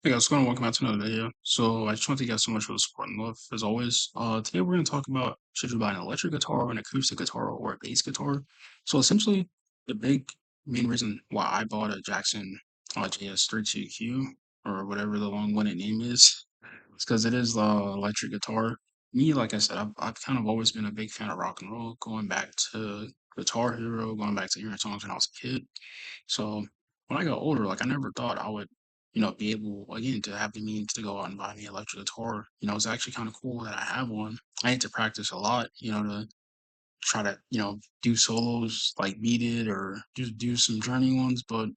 Hey guys, what's going on? Welcome back to another video. So I just want to thank you guys so much for the support and love as always. Today we're going to talk about should you buy an electric guitar or an acoustic guitar or a bass guitar. So essentially, the big main reason why I bought a Jackson JS32Q or whatever the long-winded name is because it is the electric guitar. Me, like I said, I've kind of always been a big fan of rock and roll, going back to Guitar Hero, going back to hearing songs when I was a kid. So when I got older, like I never thought I would, be able again to have the means to go out and buy me an electric guitar. It's actually kind of cool that I have one. I need to practice a lot, to try to, do solos like Beat It or just do some journey ones. But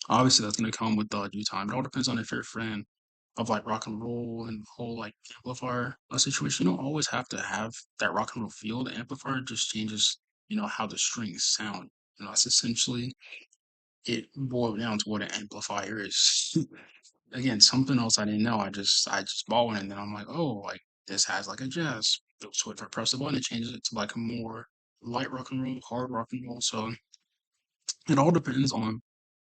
obviously that's gonna come with due time. It all depends on if you're a fan of like rock and roll and the whole like amplifier situation. You don't always have to have that rock and roll feel. The amplifier just changes, how the strings sound. That's essentially it boiled down to what an amplifier is. Again, something else I didn't know. I just bought one and then I'm like, oh, like this has like a jazz. So if I press the button, it changes it to like a more light rock and roll, hard rock and roll. So it all depends on,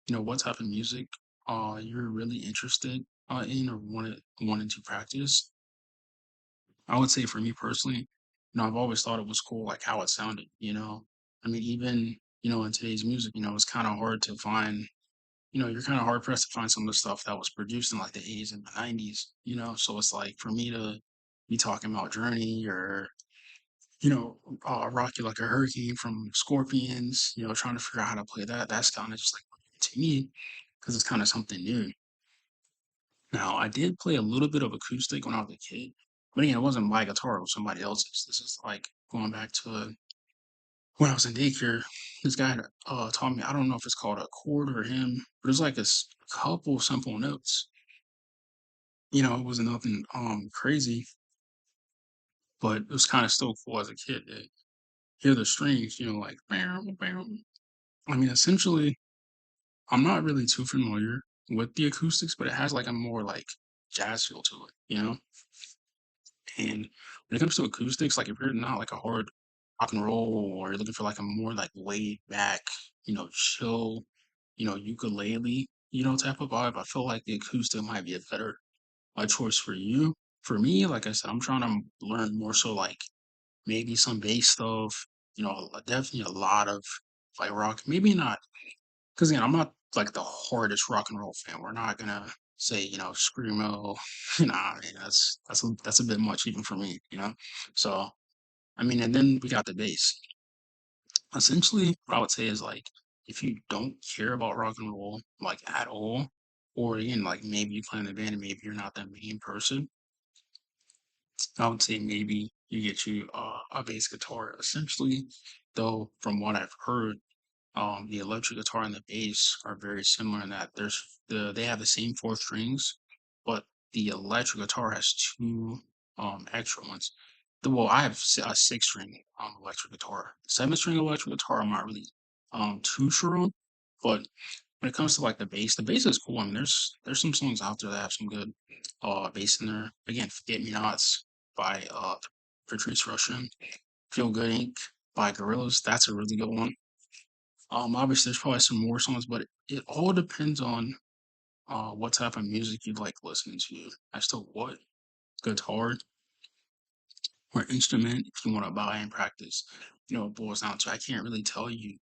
what type of music you're really interested in or wanted to practice. I would say for me personally, I've always thought it was cool like how it sounded. I mean, even, in today's music, it's kind of hard to find you're kind of hard pressed to find some of the stuff that was produced in like the 80s and the 90s. So it's like for me to be talking about Journey or, Rocky Like a Hurricane from Scorpions, trying to figure out how to play that. That's kind of just like to me because it's kind of something new. Now, I did play a little bit of acoustic when I was a kid, but again, it wasn't my guitar, it was somebody else's. This is like going back to when I was in daycare, this guy taught me, I don't know if it's called a chord or hymn, but it's like couple simple notes. It wasn't nothing crazy, but it was kind of still cool as a kid to hear the strings, like bam, bam. I mean, essentially, I'm not really too familiar with the acoustics, but it has like a more like jazz feel to it. And when it comes to acoustics, like if you're not like a hard rock and roll or you're looking for like a more like laid back, chill, ukulele, type of vibe, I feel like the acoustic might be a better choice for you. For me, like I said, I'm trying to learn more so like maybe some bass stuff, definitely a lot of like rock, maybe not because again, I'm not like the hardest rock and roll fan. We're not gonna say, screamo. Nah, man, that's a bit much even for me. So I mean, and then we got the bass. Essentially, what I would say is like if you don't care about rock and roll like at all, or again, like maybe you play in a band and maybe you're not that main person, I would say maybe you get you a bass guitar. Essentially, though, from what I've heard, the electric guitar and the bass are very similar in that they have the same four strings, but the electric guitar has two extra ones. Well, I have a six string electric guitar. Seven string electric guitar, I'm not really too sure on, but when it comes to like the bass is cool. I mean, there's some songs out there that have some good bass in there. Again, "Forget Me Nots" by Patrice Rushen, "Feel Good Inc." by Gorillaz. That's a really good one. Obviously, there's probably some more songs, but it all depends on what type of music you like listening to as to what guitar or instrument if you want to buy and practice. It boils down to I can't really tell you,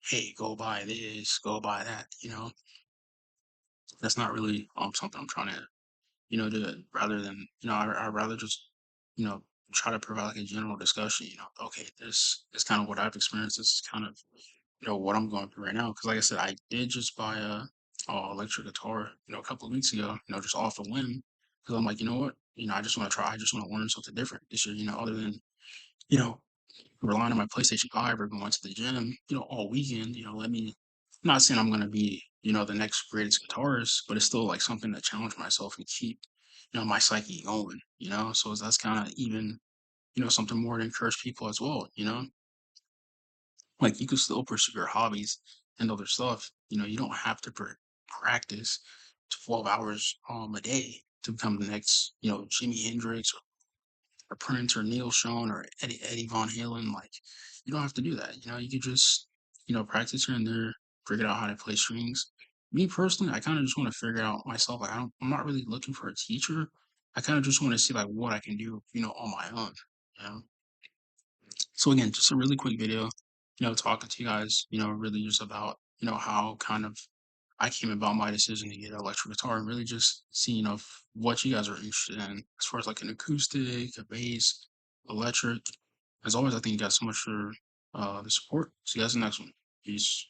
hey, go buy this, go buy that. That's not really something I'm trying to do it rather than I'd rather just you know try to provide like a general discussion. Okay, this is kind of what I've experienced. This is kind of what I'm going through right now. Because like I said, I did just buy a electric guitar, a couple of weeks ago, just off a whim. Because I'm like, you know what, I just want to try. I just want to learn something different this year. Other than you know relying on my PlayStation 5 or going to the gym, all weekend. Let me. I'm not saying I'm going to be, the next greatest guitarist, but it's still like something to challenge myself and keep, my psyche going. So that's kind of even, something more to encourage people as well. Like you can still pursue your hobbies and other stuff. You don't have to practice 12 hours a day to become the next, Jimi Hendrix or Prince or Neil Schon or Eddie Von Halen. Like you don't have to do that. You could just, practice here and there, figure out how to play strings. me personally, I kind of just want to figure out myself. Like, I'm not really looking for a teacher. I kind of just want to see like what I can do, on my own. You know. So again, just a really quick video, talking to you guys, really just about, how kind of I came about my decision to get an electric guitar and really just see, what you guys are interested in as far as like an acoustic, a bass, electric. As always, I thank you guys so much for the support. See you guys in the next one. Peace.